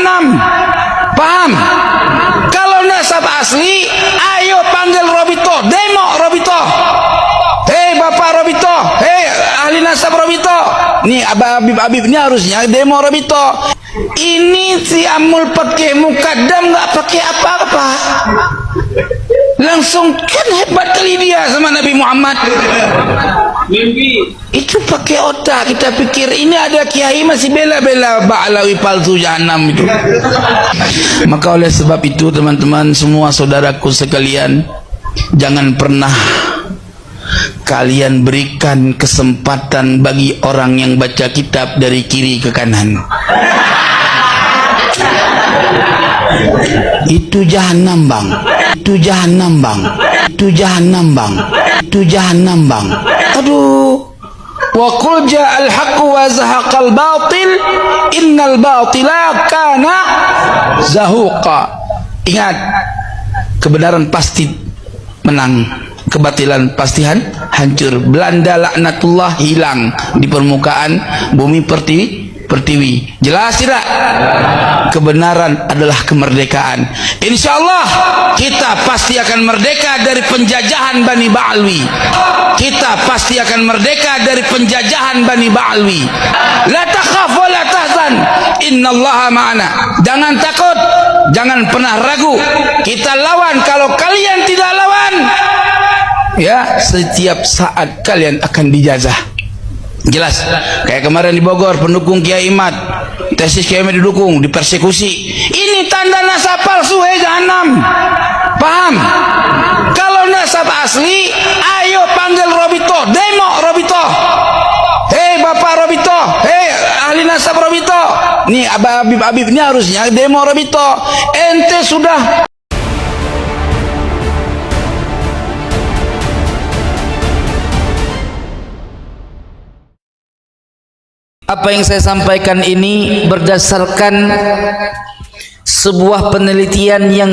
jahanam. Paham? Kalau nasab asli, ayo panggil Robito, demo Robito. Hei Bapak Robito, hei ahli nasab Robito. Nih Habib ini harusnya demo Robito. Ini si Amul pakai mukaddam, nggak pakai apa-apa. Langsung kan hebat kali dia sama Nabi Muhammad. Mimpi. Itu pakai otak. Kita pikir ini ada kiai masih bela-bela Ba'alawi palsu jahanam itu. Maka oleh sebab itu teman-teman semua saudaraku sekalian, jangan pernah kalian berikan kesempatan bagi orang yang baca kitab dari kiri ke kanan. Itu jahanam bang, itu jahanam bang, itu jahanam bang, itu jahanam bang. Aduh. Wa qul ja'al haqqu wa zahaqal batil innal batila kana zahuqa. Ingat, kebenaran pasti menang, kebatilan pasti hancur. Belanda laknatullah hilang di permukaan bumi pertiwi. Jelas tidak? Kebenaran adalah kemerdekaan. Insyaallah kita pasti akan merdeka dari penjajahan Bani Ba'alwi. Kita pasti akan merdeka dari penjajahan Bani Ba'alwi. La takhaf wa la tahzan, innallaha ma'ana. Jangan takut, jangan pernah ragu. Kita lawan. Kalau kalian tidak lawan, ya setiap saat kalian akan dijazah. Jelas, kayak kemarin di Bogor, pendukung Kiai Imad, tesis Kiai Imad didukung, dipersekusi. Ini tanda nasab palsu, jahanam. Paham? Kalau nasab asli, ayo panggil Robito, demo Robito. Hei Bapak Robito, hei ahli nasab Robito. Nih Habib ini harusnya demo Robito. Ente sudah apa yang saya sampaikan ini berdasarkan sebuah penelitian yang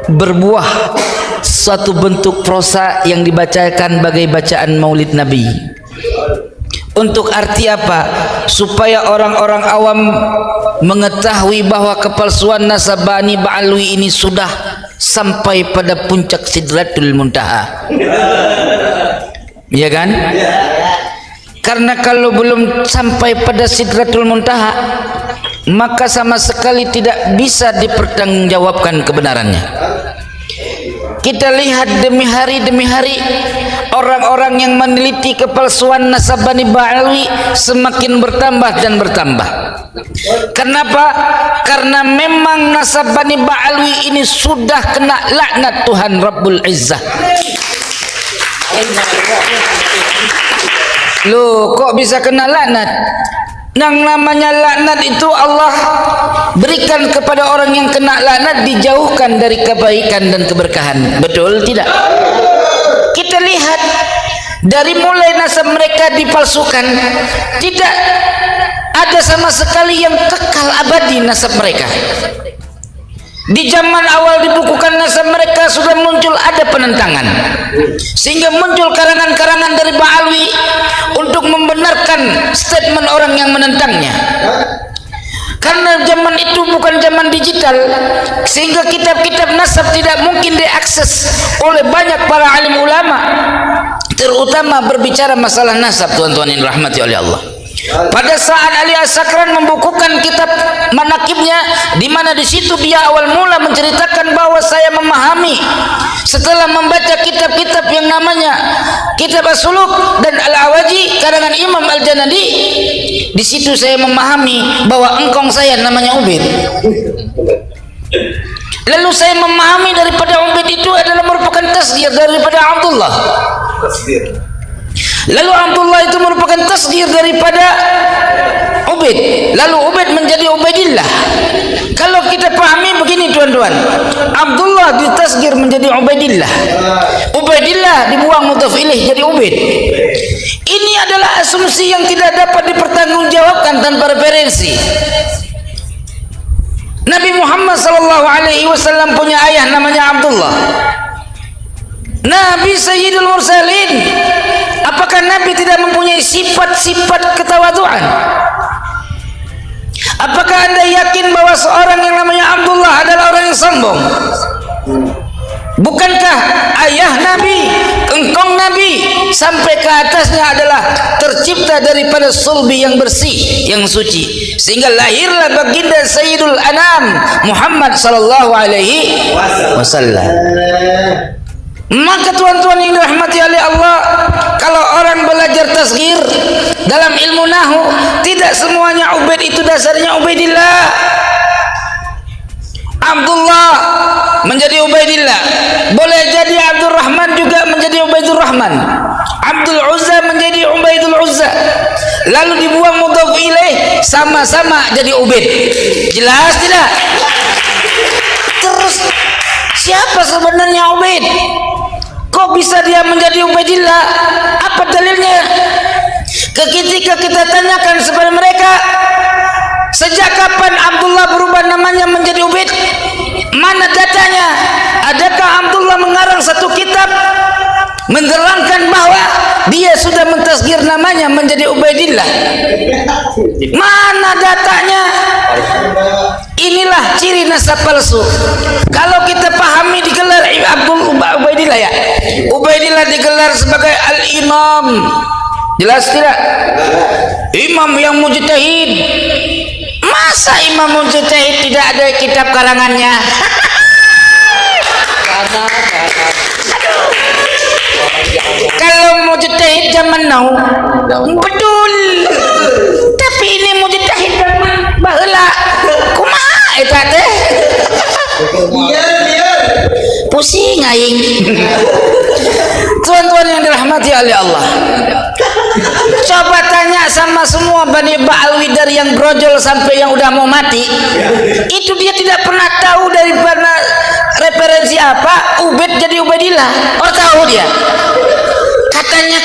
berbuah suatu bentuk prosa yang dibacakan bagai bacaan Maulid Nabi. Untuk arti apa? Supaya orang-orang awam mengetahui bahwa kepalsuan nasab Bani Ba'alwi ini sudah sampai pada puncak Sidratul Muntaha. Iya kan? Karena kalau belum sampai pada Sidratul Muntaha, maka sama sekali tidak bisa dipertanggungjawabkan kebenarannya. Kita lihat demi hari orang-orang yang meneliti kepalsuan nasab Bani Ba'alwi semakin bertambah dan bertambah. Kenapa? Karena memang nasab Bani Ba'alwi ini sudah kena laknat Tuhan Rabbul Izzah. Loh, kok bisa kena laknat? Yang namanya laknat itu Allah berikan kepada orang yang kena laknat, dijauhkan dari kebaikan dan keberkahan. Betul tidak? Kita lihat dari mulai nasab mereka dipalsukan, tidak ada sama sekali yang kekal abadi nasab mereka. Di zaman awal dibukukan nasab mereka sudah muncul ada penentangan, sehingga muncul karangan-karangan dari Ba'alwi untuk membenarkan statement orang yang menentangnya. Karena zaman itu bukan zaman digital, sehingga kitab-kitab nasab tidak mungkin diakses oleh banyak para alim ulama, terutama berbicara masalah nasab. Tuan-tuan yang dirahmati oleh Allah, pada saat Ali As-Sakran membukukan kitab manakibnya, di mana di situ dia awal mula menceritakan bahwa saya memahami setelah membaca kitab-kitab yang namanya Kitab As-Suluk dan Al-Awaji karangan Imam Al-Janadi, di situ saya memahami bahwa engkong saya namanya Ubaid. Lalu saya memahami daripada Ubaid itu adalah merupakan tasghir daripada Abdullah. Lalu Abdullah itu merupakan tasghir daripada Ubaid. Lalu Ubaid menjadi Ubaidillah. Kalau kita pahami begini tuan-tuan, Abdullah ditasghir menjadi Ubaidillah, Ubaidillah dibuang mudhaf ilaih jadi Ubaid. Ini adalah asumsi yang tidak dapat dipertanggungjawabkan tanpa referensi. Nabi Muhammad SAW punya ayah namanya Abdullah, Nabi Sayyidul Mursalin. Apakah Nabi tidak mempunyai sifat-sifat ketawaduan? Apakah anda yakin bahwa seorang Bukankah ayah Nabi, engkong Nabi, sampai ke atasnya adalah tercipta daripada sulbi yang bersih, yang suci, sehingga lahirlah baginda Sayyidul Anam Muhammad sallallahu alaihi wasallam. Maka tuan-tuan yang dirahmati oleh Allah, kalau orang belajar tasghir dalam ilmu nahu, tidak semuanya Ubaid itu dasarnya Ubaidillah. Abdullah menjadi Ubaidillah, boleh jadi Abdurrahman juga menjadi Ubaidur Rahman, Abdul Uzza menjadi Ubaidul Uzza, lalu dibuang mudhaf ilaih, sama-sama jadi Ubaid. Jelas tidak? Terus siapa sebenarnya Ubaid? Kok bisa dia menjadi Ubaidillah? Apa dalilnya? Ketika kita tanyakan kepada mereka, sejak kapan Abdullah berubah namanya menjadi Ubaid? Mana datanya? Adakah Abdullah mengarang satu kitab menerangkan bahwa dia sudah mentasghir namanya menjadi Ubaidillah? Mana datanya? Inilah ciri nasab palsu. Kalau kita pahami digelar Abdul Ubaidillah, ya, Ubaidillah digelar sebagai al-imam. Jelas tidak? Imam yang mujtahid. Masa imam mujtahid tidak ada kitab karangannya? Kalau mujtahid zaman now betul, tapi ini mujtahid zaman baheula kumaha eta teh? Pusing aing. Tuan-tuan yang dirahmati oleh Allah, coba tanya sama semua Bani Ba'alwi dari yang brojol sampai yang udah mau mati, itu dia tidak pernah tahu dari mana referensi apa Ubaid jadi Ubaidillah. Oh, tahu dia?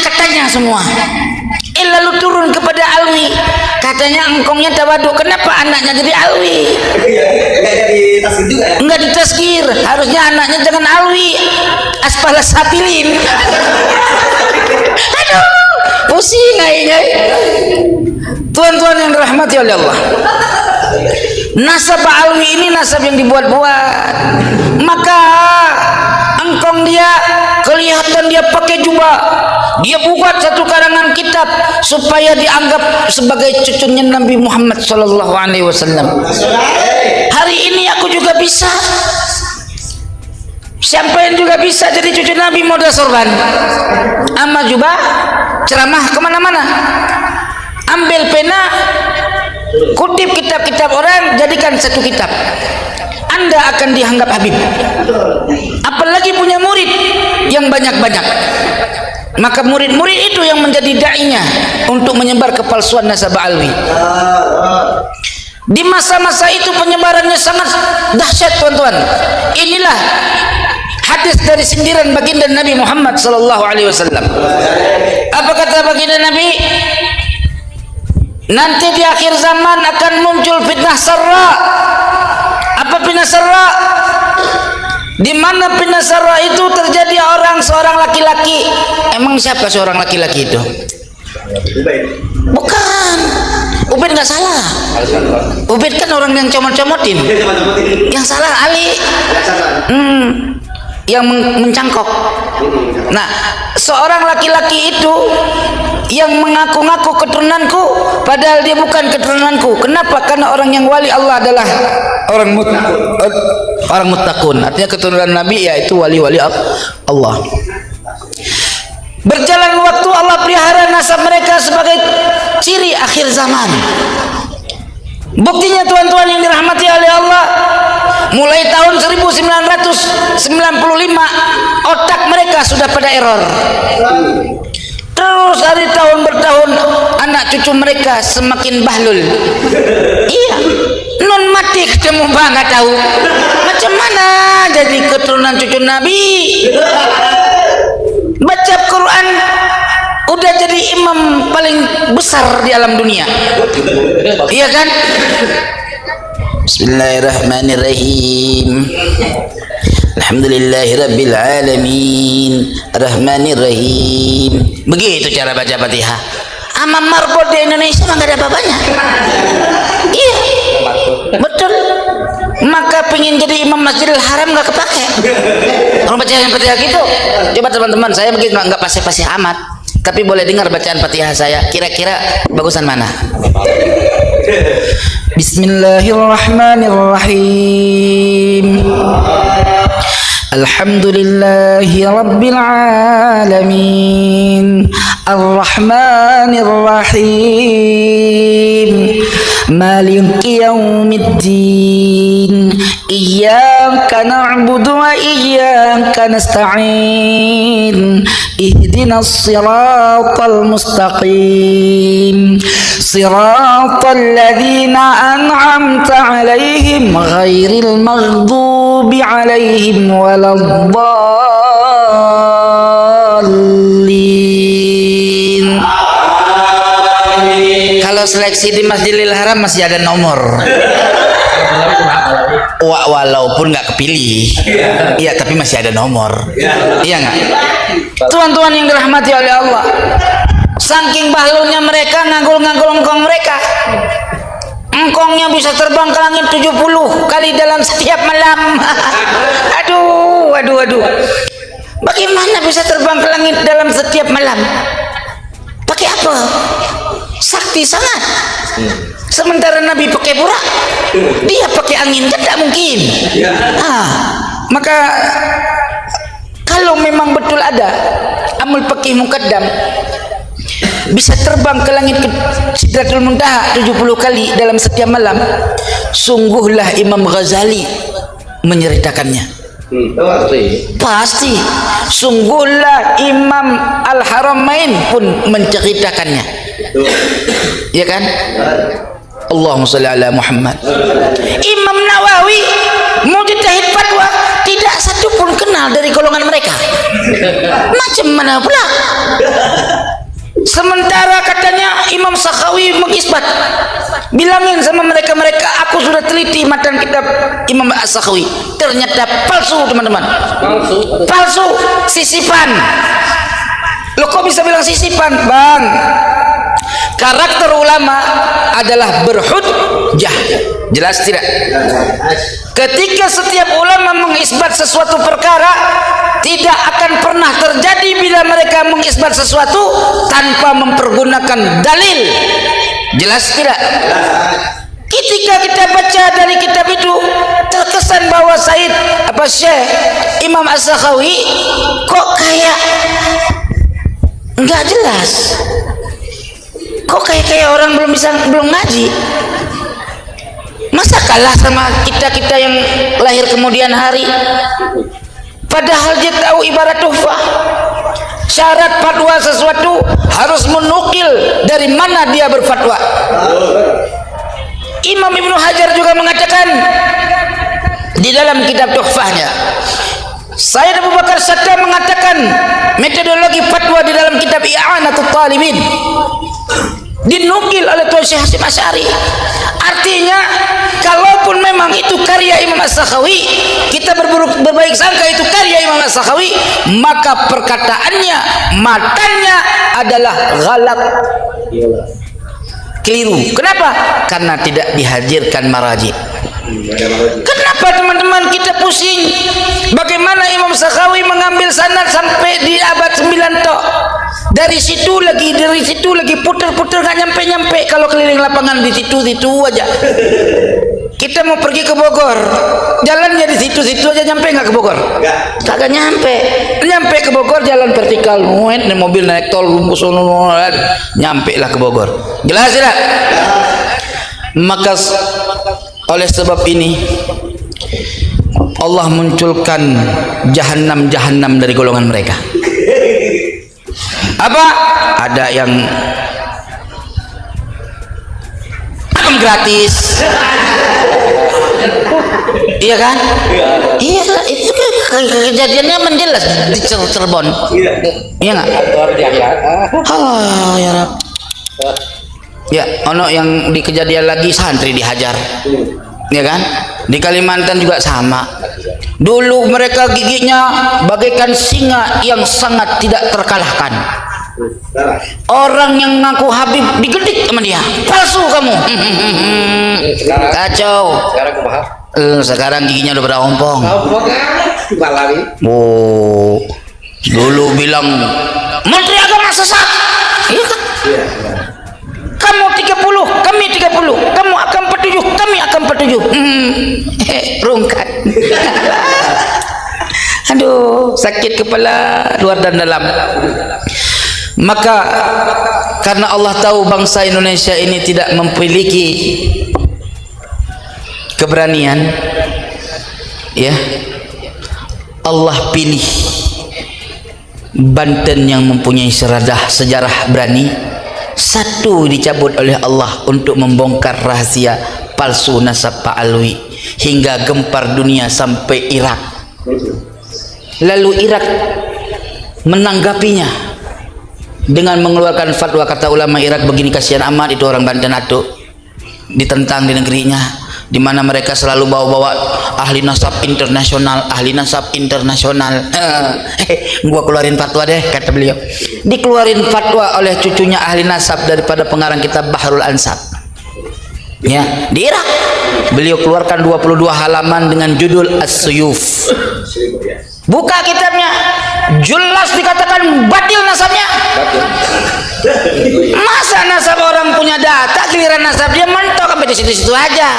Katanya semua. Lalu turun kepada Alwi, katanya engkongnya tawaduk, kenapa anaknya jadi Alwi? Enggak ditasghir, harusnya anaknya jangan Alwi, Asfala Safilin. Aduh, pusing aja. Tuan-tuan yang dirahmati oleh Allah, nasab Alwi ini nasab yang dibuat-buat. Maka engkong dia kelihatan dia pakai jubah, dia buat satu karangan kitab supaya dianggap sebagai cucunya Nabi Muhammad sallallahu alaihi wasallam. Hari ini aku juga bisa, siapa yang juga bisa jadi cucu Nabi, modal sorban, ama jubah, ceramah kemana-mana, ambil pena, kutip kitab-kitab orang, jadikan satu kitab. Anda akan dianggap Habib. Apalagi punya murid yang banyak-banyak, maka murid-murid itu yang menjadi da'inya untuk menyebar kepalsuan nasab Alwi. Di masa-masa itu penyebarannya sangat dahsyat, tuan-tuan. Inilah hadis dari sindiran baginda Nabi Muhammad sallallahu alaihi wasallam. Apa kata baginda Nabi? Nanti di akhir zaman akan muncul fitnah sarra. Apa fitnah sarra? Di mana fitnah sarra itu terjadi seorang laki-laki. Emang siapa seorang laki-laki itu? Bukan. Ubaid nggak salah. Ubaid kan orang yang comot-comotin. Yang salah Ali. Yang mencangkok. Nah, seorang laki-laki itu yang mengaku-ngaku keturunanku, padahal dia bukan keturunanku. Kenapa? Karena orang yang wali Allah adalah orang muttaqun. Artinya keturunan Nabi yaitu wali-wali Allah. Berjalan waktu, Allah pelihara nasab mereka sebagai ciri akhir zaman. Buktinya tuan-tuan yang dirahmati oleh Allah, mulai tahun 1995 otak mereka sudah pada error. Terus dari tahun bertahun anak cucu mereka semakin bahlul. Iya, non mati ketemu nggak tahu macam mana jadi keturunan cucu Nabi. Baca Quran udah jadi imam paling besar di alam dunia. Iya kan? Bismillahirrahmanirrahim. Alhamdulillahirabbil alamin, arrahmanirrahim. Begitu cara baca Fatihah. Ama marbot di Indonesia mah enggak ada apa-apanya. Iya. Betul. Maka kepingin jadi imam Masjidil Haram nggak kepake. Orang baca yang Fatihah gitu. Coba teman-teman, saya mungkin nggak pasti amat, tapi boleh dengar bacaan Fatihah saya. Kira-kira bagusan mana? Bismillahirrahmanirrahim. Alhamdulillahi Rabbil Alamin, Ar-Rahmanir Rahim, Maliki Yawmiddin, Iyyaka na'budu wa iyyaka nasta'in, Ihdinas siratal mustaqim, Siratal ladzina an'amta 'alaihim ghairil maghdubi 'alaihim waladdallin. Kalau seleksi di Masjidil Haram masih ada nomor. Walaupun nggak kepilih, iya, tapi masih ada nomor. Iya nggak? Tuan-tuan yang dirahmati oleh Allah, saking bahlulnya mereka nganggul-nganggul engkong mereka. Engkongnya bisa terbang ke langit 70 kali dalam setiap malam. Aduh. Bagaimana bisa terbang ke langit dalam setiap malam? Pakai apa? Sakti sangat. Sementara Nabi pakai burak, dia pakai angin, kan tidak mungkin. Maka kalau memang betul ada amul faqih muqaddam bisa terbang ke langit ke Sidratul Muntaha 70 kali dalam setiap malam, sungguhlah Imam Ghazali menceritakannya. Pasti. Sungguhlah Imam Al-Haramain pun menceritakannya. Ya kan? Allahumma sholli ala Muhammad. Imam Nawawi mujtahid fatwa, tidak satu pun kenal dari golongan mereka. Macam mana pula? Sementara katanya Imam Sakhawi mengisbat, bilangin sama mereka, aku sudah teliti matan kitab Imam Sakhawi, ternyata palsu teman-teman. Palsu, sisipan. Loh kok bisa bilang sisipan, Bang? Karakter ulama adalah berhujjah. Jelas tidak? Ketika setiap ulama mengisbat sesuatu perkara, tidak akan pernah terjadi bila mereka mengisbat sesuatu tanpa mempergunakan dalil. Jelas tidak? Ketika kita baca dari kitab itu, terkesan bahwa Syekh Imam As-Sakhawi kok kayak nggak jelas, kok kayak orang belum ngaji. Masa kalah sama kita yang lahir kemudian hari? Padahal dia tahu ibarat tuhfah. Syarat fatwa sesuatu harus menukil dari mana dia berfatwa. Imam Ibnu Hajar juga mengatakan di dalam kitab tuhfahnya, Sayyid Abu Bakar Satta mengatakan metodologi fatwa di dalam kitab I'anatul Talibin dinukil oleh Tuan Syekh Hasyim Asy'ari. Artinya kalaupun memang itu karya Imam As-Sakhawi, kita berbaik sangka itu karya Imam As-Sakhawi, maka perkataannya, matanya adalah ghalat, keliru. Kenapa? Karena tidak dihadirkan maraji. Kenapa teman-teman kita pusing bagaimana Imam Sakhawi mengambil sanad sampai di abad 9 tok, dari situ lagi puter-puter nggak nyampe-nyampe. Kalau keliling lapangan di situ aja. Kita mau pergi ke Bogor, jalannya di situ aja, nyampe nggak ke Bogor? Kagak nyampe. Nyampe ke Bogor jalan vertikal, nih mobil naik tol nyampe lah ke Bogor. Jelas tidak? Maka oleh sebab ini Allah munculkan jahanam dari golongan mereka. Apa? Ada yang gratis. Iya kan? Iya, itu kejadiannya menjelas di Cirebon. Iya nggak? Oh ya Rab. Ya, ono yang di kejadian lagi santri dihajar. Ya kan? Di Kalimantan juga sama. Dulu mereka giginya bagaikan singa yang sangat tidak terkalahkan. Orang yang ngaku Habib digedik sama dia. Palsu kamu. Kacau. Sekarang giginya udah pada ompong. Balari. Oh, dulu bilang Menteri Agama sesat. Iya kan? Kamu 30, kami 30. Kamu akan 47, kami akan 47. Rungkat. Aduh, sakit kepala luar dan dalam. Maka karena Allah tahu bangsa Indonesia ini tidak memiliki keberanian, ya, Allah pilih Banten yang mempunyai sejarah berani, satu dicabut oleh Allah untuk membongkar rahasia palsu nasab Pak Alwi hingga gempar dunia sampai Irak. Lalu Irak menanggapinya dengan mengeluarkan fatwa. Kata ulama Irak begini, kasihan amat itu orang Banten atuk, ditentang di negerinya, di mana mereka selalu bawa-bawa ahli nasab internasional, ahli nasab internasional. Gua keluarin fatwa deh, kata beliau. Dikeluarin fatwa oleh cucunya ahli nasab daripada pengarang kitab Bahrul Ansab, ya, di Irak. Beliau keluarkan 22 halaman dengan judul As-Suyuf. Buka kitabnya, jelas dikatakan batil nasabnya. Masa nasab orang punya data, giliran nasab dia mentok sampai di situ-situ aja.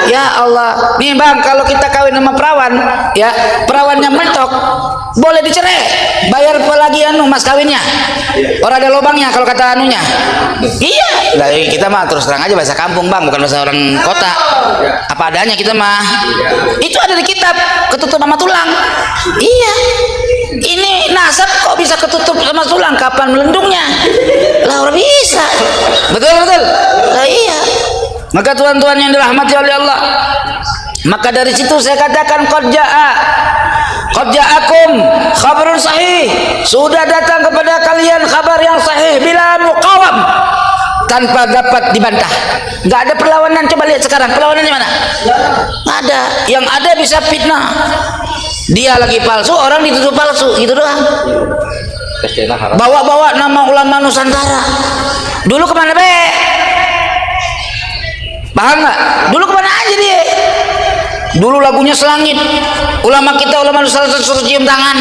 Ya Allah, nih bang, kalau kita kawin sama perawan, ya, perawannya mentok, boleh dicerai, bayar lagi anu mas kawinnya. Orang ada lubangnya kalau kata anunya. Iya, lah kita mah terus terang aja bahasa kampung bang, bukan bahasa orang kota. Apa adanya kita mah. Itu ada di kitab, ketutup sama tulang. Iya, ini nasab kok bisa ketutup sama tulang, kapan melendungnya? Lah orang bisa, betul. Lah iya. Maka tuan-tuan yang dirahmati oleh Allah, maka dari situ saya katakan qad ja'akum khabarun sahih, sudah datang kepada kalian kabar yang sahih bila muqawam, tanpa dapat dibantah. Nggak ada perlawanan. Coba lihat sekarang perlawanannya mana? Nggak ada. Yang ada bisa fitnah, dia lagi palsu, orang dituduh palsu, gitu doang. Bawa-bawa nama ulama Nusantara. Dulu kemana be? Paham nggak? Dulu kemana aja dia? Dulu lagunya Selangit, ulama kita, ulama Nusantara suruh cium tangan.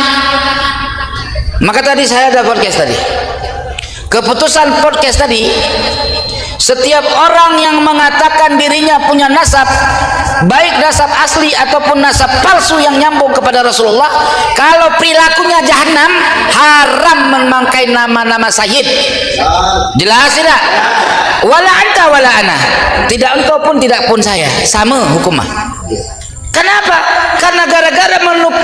Maka tadi saya ada podcast tadi, keputusan podcast tadi, setiap orang yang mengatakan dirinya punya nasab, baik nasab asli ataupun nasab palsu yang nyambung kepada Rasulullah, kalau perilakunya jahanam, haram memakai nama-nama sayyid. Jelas tidak? Wala anta wala ana, tidak engkau pun tidak pun saya, sama hukumnya. Kenapa? Karena gara-gara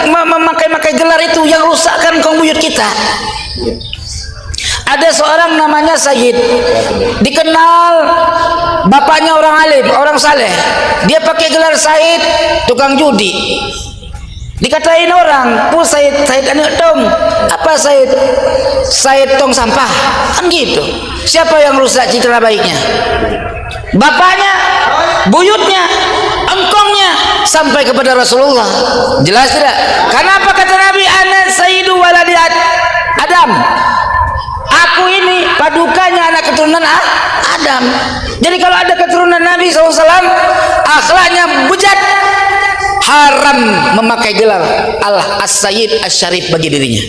memakai gelar itu yang rusakkan kaum buyut kita. Ada seorang namanya Sayyid, dikenal bapaknya orang alim, orang saleh. Dia pakai gelar Said, tukang judi. Dikatain orang, "Pu Said anu tong." Apa Said? Said tong sampah. Kan gitu. Siapa yang rusak citra baiknya? Bapaknya, buyutnya, engkongnya, sampai kepada Rasulullah. Jelas tidak? Kenapa kata Nabi, "Ana sayyidu waladi Adam." Aku ini padukannya anak keturunan Adam. Jadi kalau ada keturunan Nabi SAW, akhlaknya bejat, haram memakai gelar Allah As-Sayyid As-Syarif bagi dirinya.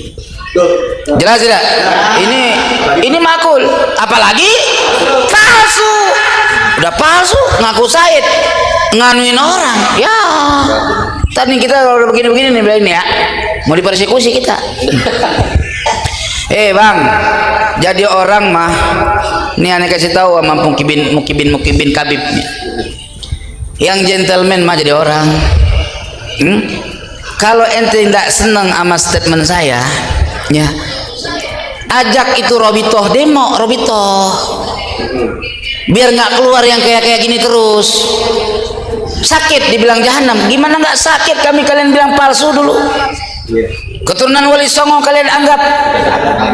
Jelas tidak? Ini makul. Apalagi palsu. Udah palsu, ngaku Said, nganuin orang. Ya, tadi kita kalau begini-begini nih ini ya, mau dipersekusi kita. Bang, jadi orang mah, nih aneh kasih tahu sama mukibin kabib nih. Yang gentleman mah jadi orang. Kalau ente tidak senang sama statement saya, ya, ajak itu Robitoh demo, Robitoh, biar nggak keluar yang kayak gini terus. Sakit dibilang jahanam, gimana nggak sakit? Kalian bilang palsu dulu. Keturunan Wali Songo kalian anggap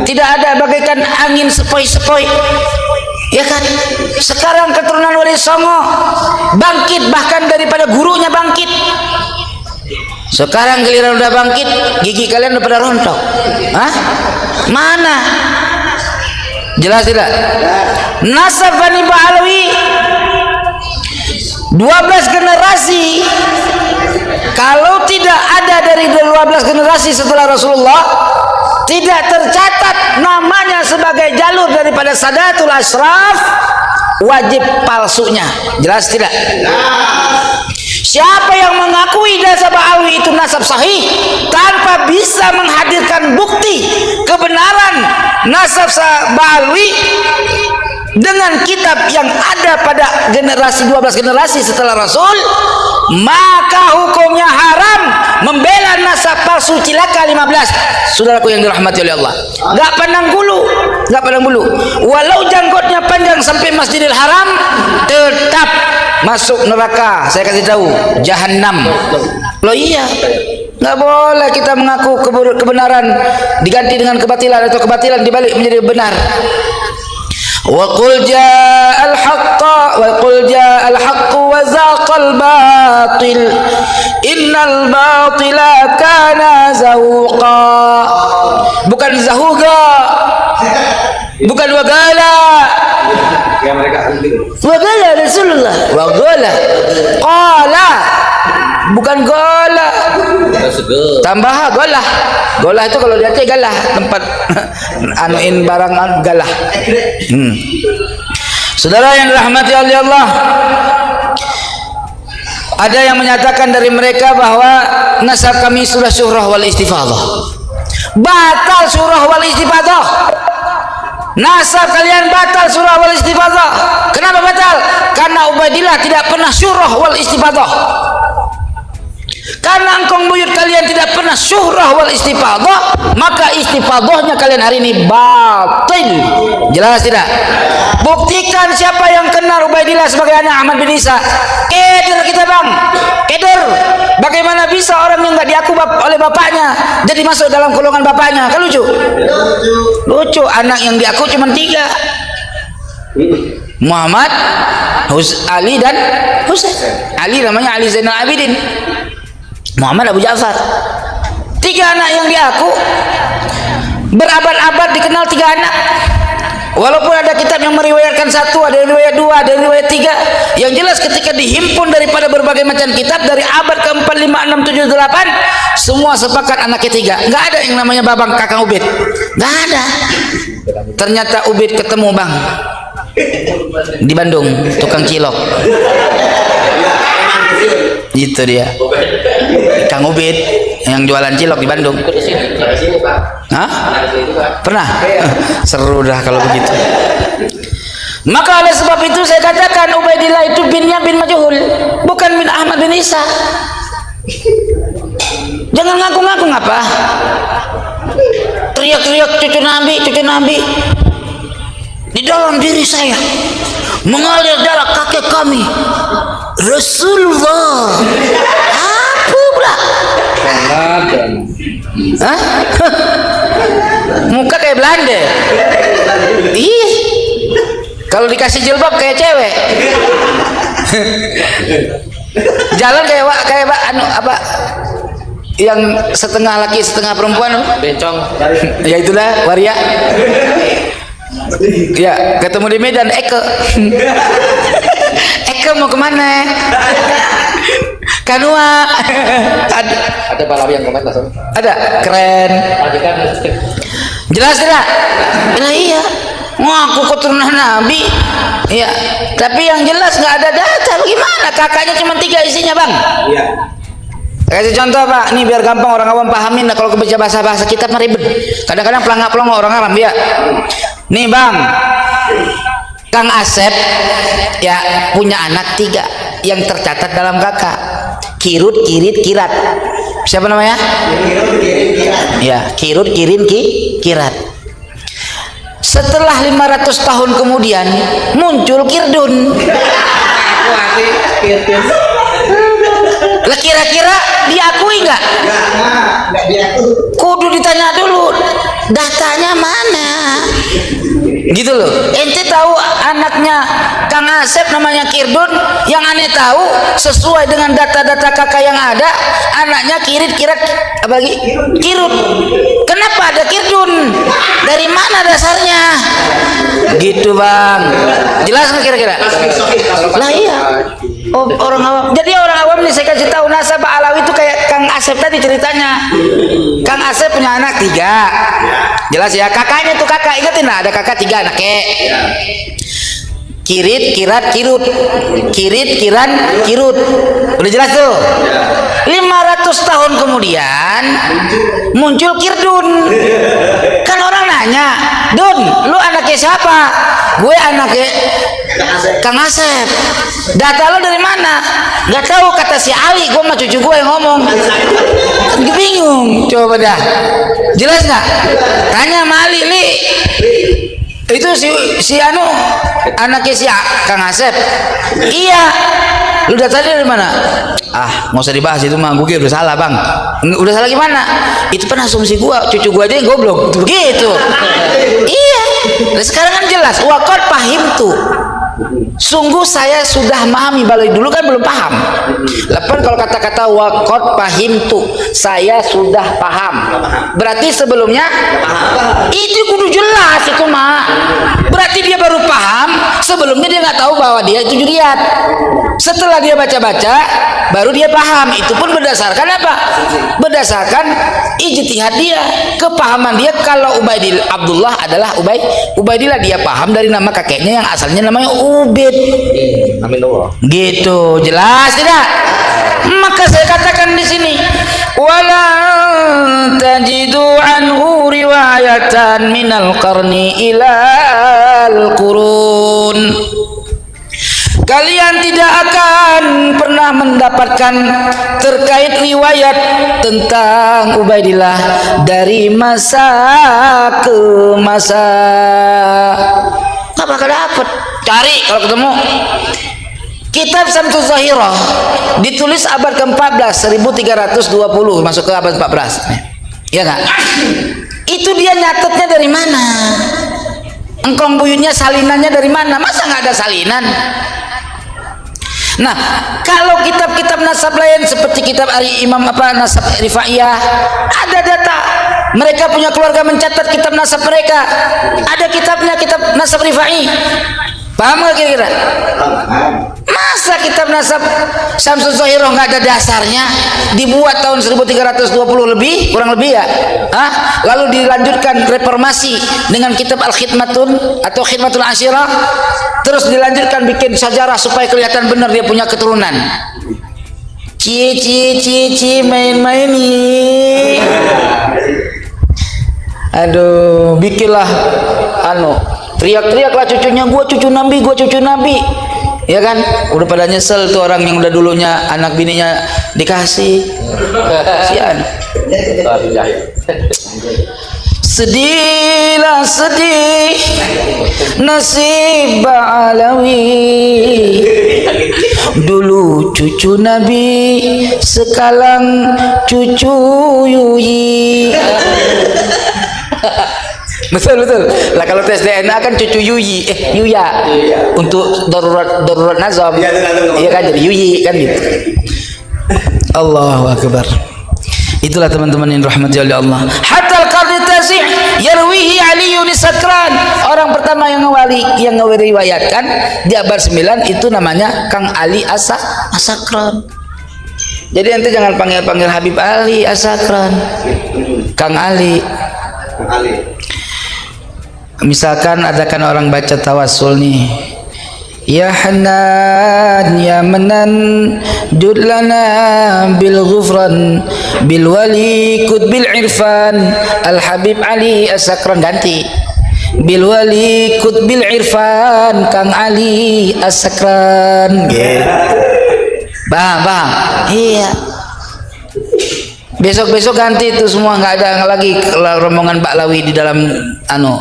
tidak ada, bagaikan angin sepoi-sepoi, ya kan? Sekarang keturunan Wali Songo bangkit, bahkan daripada gurunya bangkit. Sekarang giliran udah bangkit, gigi kalian udah pada rontok. Hah? Mana? Jelas tidak? Nasab Bani Ba'alwi 12 generasi dari 12 generasi setelah Rasulullah tidak tercatat namanya sebagai jalur daripada Sadatul Ashraf, wajib palsunya. Jelas tidak? Siapa yang mengakui nasab Alwi itu nasab sahih tanpa bisa menghadirkan bukti kebenaran nasab Alwi dengan kitab yang ada pada generasi 12 generasi setelah Rasul, maka hukumnya haram membela nasab palsu cilaka 15. Saudaraku yang dirahmati oleh Allah, enggak pandang bulu, enggak pandang bulu. Walau janggotnya panjang sampai Masjidil Haram, tetap masuk neraka. Saya kasih tahu, Jahannam. Loh iya, nggak boleh kita mengaku kebenaran diganti dengan kebatilan atau kebatilan dibalik menjadi benar. Wa qul ja'al haqq wa zaqal batil innal batila kana zahuqa. Bukan zahuqa, bukan wagala. Ya mereka Wagala Rasulullah. Wagala. Qala. Bukan gola. Tambah golah. Golah itu kalau di Aceh galah, tempat anuin barang galah. Saudara yang dirahmati oleh Allah, ada yang menyatakan dari mereka bahwa nasab kami sudah syuhrah wal istifadah. Batal syuhrah wal istifadah. Nasab kalian batal surah wal istifadah. Kenapa batal? Karena Ubaidillah tidak pernah surah wal istifadah. Karena engkong buyut kalian tidak pernah syuhrah wal istifadah, maka istifadahnya kalian hari ini batil. Jelas tidak? Buktikan siapa yang kenal Ubaidillah sebagai anak Ahmad bin Isa. Keder kita bang, keder. Bagaimana bisa orang yang nggak diaku oleh bapaknya jadi masuk dalam golongan bapaknya? Kan lucu. Lucu, anak yang diaku cuma 3. Muhammad, Ali dan Husain. Ali namanya Ali Zainal Abidin. Muhammad Abu Ja'far. 3 anak yang diaku, berabad-abad dikenal 3 anak. Walaupun ada kitab yang meriwayatkan 1, ada yang riwayat 2, ada yang riwayat 3. Yang jelas ketika dihimpun daripada berbagai macam kitab dari abad ke-4, 5, 6, 7, 8, semua sepakat anak ketiga. Enggak ada yang namanya Babang Kakang Ubed. Enggak ada. Ternyata Ubed ketemu Bang di Bandung, tukang cilok. Itu dia. Kang Ubed yang jualan cilok di Bandung. Hah? Pernah? Seru dah kalau begitu. Maka oleh sebab itu saya katakan Ubaidillah itu binnya bin Majhul, bukan bin Ahmad bin Isa. Jangan ngaku-ngaku ngapa? Teriak-teriak cucu Nabi. Di dalam diri saya mengalir darah kakek kami Rasulullah. Apa pula? Hah? Muka kayak Belanda. Iya. Kalau dikasih jilbab kayak cewek. Jalan kayak apa? Yang setengah laki setengah perempuan, bencong. Ya itulah waria. Ya, ketemu di Medan. Eke mau kemana? Kanua. Ada Balawi yang komen langsung. Ada, keren. Jelas tidak? Nah, iya. Ngaku keturunan Nabi. Iya. Tapi yang jelas nggak ada data. Bagaimana? Kakaknya cuma 3 isinya bang. Iya. Kasih contoh pak, ini biar gampang orang awam pahamin. Kalau kebaca bahasa kitab mah ribet. Kadang-kadang pelangak-pelongok orang Arab ya. Nih bang, Kang Asep ya punya anak 3 yang tercatat dalam kakak. Kirut, Kirit, Kirat. Siapa namanya? Kirut, Kirit, Kirat. Ya, Kirut, Kirin, Kirat. Setelah 500 tahun kemudian muncul Kirdun. Lah kira-kira diakui nggak? Nggak diakui. Kudu ditanya dulu, datanya mana? Gitu loh. Ente tahu anaknya Kang Asep namanya Kirdun, yang aneh tahu sesuai dengan data-data kakak yang ada, anaknya Kirit, Kirat, apalagi Kirut. Kenapa ada Kirdun? Dari mana dasarnya? Gitu bang. Jelas nggak kira-kira? Lah iya. Oh, orang awam. Jadi orang awam nih saya kasih tahu nasab Alawi itu kayak Kang Asep tadi ceritanya. Kang Asep punya anak 3. Jelas ya, kakaknya tuh kakak, ingetin lah, ada kakak 3 anaknya. Kirit, kirat, kirut. Kirit, kiran, kirut. Udah jelas tuh. 500 tahun kemudian muncul Kirdun. Kan orang nanya, Dun, lu anaknya siapa? Gue anaknya Kang Asep. Data lu dari mana? Gak tahu, kata si Ali. Gue sama cucu gue yang ngomong. Gue bingung. Coba dah, jelas nggak? Tanya sama Ali, Li. Itu si anu anaknya si Kang Asep. Iya. Lu datanya dari mana? Ah, nggak usah dibahas itu mah, gue udah salah bang. Udah salah gimana? Itu kan asumsi gue, cucu gue aja yang goblok. Begitu. Iya. Nah, sekarang kan jelas. Waqad pahim tuh. Sungguh saya sudah memahami, balik dulu kan belum paham. Lepas kalau kata-kata waqad pahim tuh, saya sudah paham. Berarti sebelumnya itu kudu jelas itu mah. Berarti dia baru paham, sebelumnya dia nggak tahu bahwa dia itu juriat. Setelah dia baca-baca, baru dia paham. Itu pun berdasarkan apa? Berdasarkan ijtihad dia, kepahaman dia. Kalau Ubaidillah Abdullah adalah Ubaidillah, dia paham dari nama kakeknya yang asalnya namanya Ubid. Amin Allah. Gitu, jelas tidak? Maka saya katakan di sini, wala tajidu anhu riwayatan minal qarni ilal qurun. Kalian tidak akan pernah mendapatkan terkait riwayat tentang Ubaidillah dari masa ke masa. Nggak bakal dapat. Cari kalau ketemu. Kitab Samsul Zahirah ditulis abad ke-14, 1320, masuk ke abad 14. Ya nggak? Itu dia nyatetnya dari mana? Engkong buyutnya salinannya dari mana? Masa nggak ada salinan? Nah, kalau kitab-kitab nasab lain seperti kitab Imam nasab Rifaiyah, ada data. Mereka punya keluarga mencatat kitab nasab mereka. Ada kitabnya, kitab nasab Rifai. Paham nggak kira-kira? Masa kitab nasab Samsul Zahirah nggak ada dasarnya, dibuat tahun 1320 lebih, kurang lebih ya? Hah? Lalu dilanjutkan reformasi dengan kitab Al-Khidmatun atau Khidmatul Asyirah, terus dilanjutkan bikin sajarah supaya kelihatan benar dia punya keturunan. Ci main-main nih. Aduh, bikinlah teriak-teriaklah cucunya, gua cucu Nabi, ya kan? Udah pada nyesel tuh orang yang udah dulunya anak bininya dikasih. Kasihan. Sedihlah sedih nasib Alawi, dulu cucu Nabi, sekarang cucu Yuyi. Betul lah, kalau tes DNA kan cucu Yuya untuk darurat nazam, iya kan, jadi Yuyi kan gitu. Allahu Akbar. Itulah teman-teman yang dirahmati oleh Allah. Hatta al-qarni tasih yarwihi Aliyun Sakran. Orang pertama yang ngeriwayatkan di abad 9 itu namanya Kang Ali As-Sakran. Jadi nanti jangan panggil Habib Ali As-Sakran, Kang Ali. Misalkan adakan orang baca tawassul nih, ya Hanan ya Manan judlana bil ghufran bil wali bil irfan Al Habib Ali As-Sakran, ganti bil wali bil irfan Kang Ali As-Sakran. Bang, iya. Besok ganti itu semua, nggak ada lagi rombongan Baklawi di dalam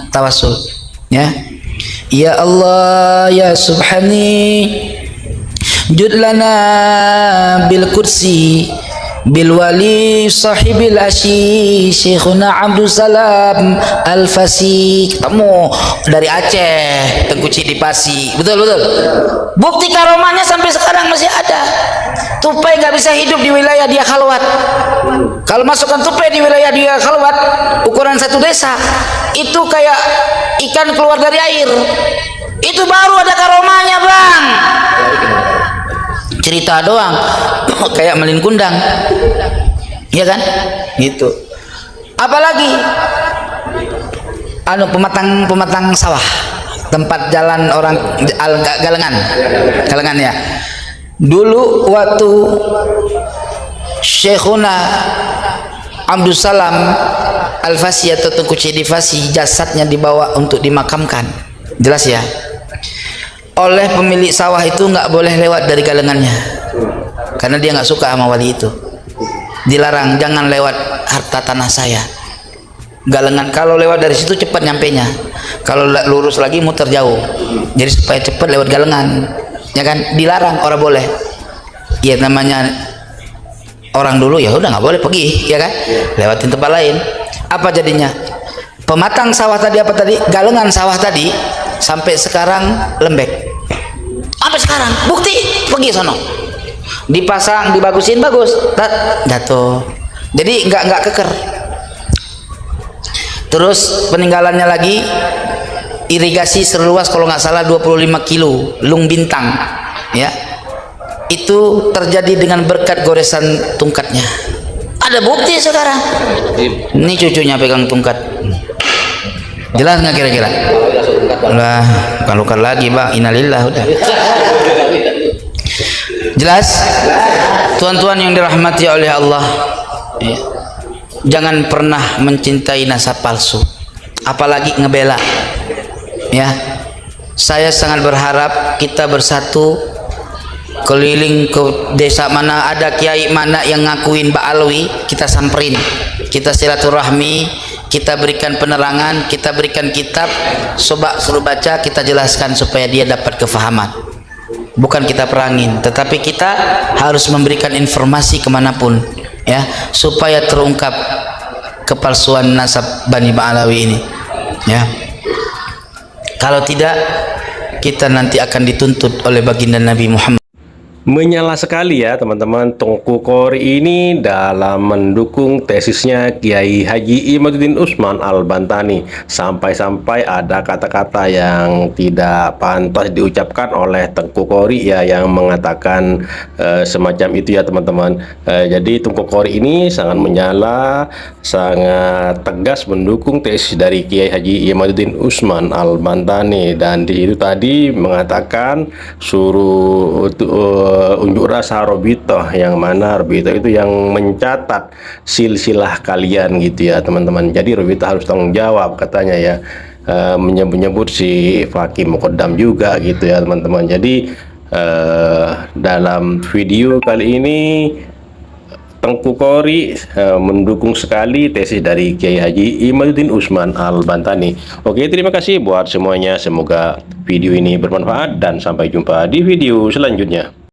tawassul, ya. Ya Allah ya Subhani judlana bil kursi bil wali sahibil asyi Syekhuna Abdul Salam Al Fasi. Ketemu dari Aceh, Tengku Cidipasi. Betul. Bukti karomahnya sampai sekarang masih ada. Tupai nggak bisa hidup di wilayah dia khalwat. Kalau masukkan tupai di wilayah dia khalwat, ukuran satu desa, itu kayak ikan keluar dari air. Itu baru ada karomahnya, Bang. Cerita doang, kayak Melin Kundang. ya kan? Gitu. Apalagi pematang sawah, tempat jalan orang galengan ya. Dulu waktu Syekhuna Abdul Salam Al-Fasi atau Tengku Cedi Fasi, jasadnya dibawa untuk dimakamkan, jelas ya, oleh pemilik sawah itu nggak boleh lewat dari galengannya karena dia nggak suka sama wali itu, dilarang, jangan lewat harta tanah saya, galengan. Kalau lewat dari situ cepat nyampenya, kalau lurus lagi muter jauh, jadi supaya cepat lewat galengan, ya kan, dilarang, orang boleh. Ya namanya orang dulu, ya udah nggak boleh pergi, ya kan, lewatin tempat lain. Apa jadinya? Pematang sawah tadi, apa tadi, galengan sawah tadi, sampai sekarang lembek. Sampai sekarang, bukti, pergi sono, dipasang, dibagusin, bagus, jatuh. Jadi nggak keker. Terus peninggalannya lagi, irigasi seluas kalau nggak salah 25 kilo, Lung Bintang, ya. Itu terjadi dengan berkat goresan tungkatnya. Ada bukti sekarang. Ini cucunya pegang tungkat. Jelas nggak kira-kira? Lah, kalau lagi bang, innalillah udah. Jelas? Tuan-tuan yang dirahmati oleh Allah, ya. Jangan pernah mencintai nasab palsu, apalagi ngebela. Ya, saya sangat berharap kita bersatu, keliling ke desa mana ada kiai mana yang ngakuin Mbak Alwi, kita samperin, kita silaturahmi, kita berikan penerangan, kita berikan kitab, coba suruh baca, kita jelaskan supaya dia dapat kefahaman. Bukan kita perangin, tetapi kita harus memberikan informasi kemanapun, ya, supaya terungkap kepalsuan nasab Bani Ba'alawi ini, ya. Kalau tidak, kita nanti akan dituntut oleh baginda Nabi Muhammad. Menyala sekali ya teman-teman, Tengku Qori ini dalam mendukung tesisnya Kiai Haji Imaduddin Usman Al-Bantani. Sampai-sampai ada kata-kata yang tidak pantas diucapkan oleh Tengku Qori ya, yang mengatakan semacam itu ya teman-teman. Jadi Tengku Qori ini sangat menyala, sangat tegas mendukung tesis dari Kiai Haji Imaduddin Usman Al-Bantani, dan di itu tadi mengatakan suruh unjuk rasa Robitoh, yang mana Robitoh itu yang mencatat silsilah kalian gitu ya teman-teman. Jadi Robitoh harus tanggung jawab katanya ya, menyebut-nyebut si Fakih Muqaddam juga gitu ya teman-teman. Jadi dalam video kali ini Tengku Qori mendukung sekali tesis dari Kiai Haji Imaduddin Usman Al-Bantani. Oke, terima kasih buat semuanya. Semoga video ini bermanfaat dan sampai jumpa di video selanjutnya.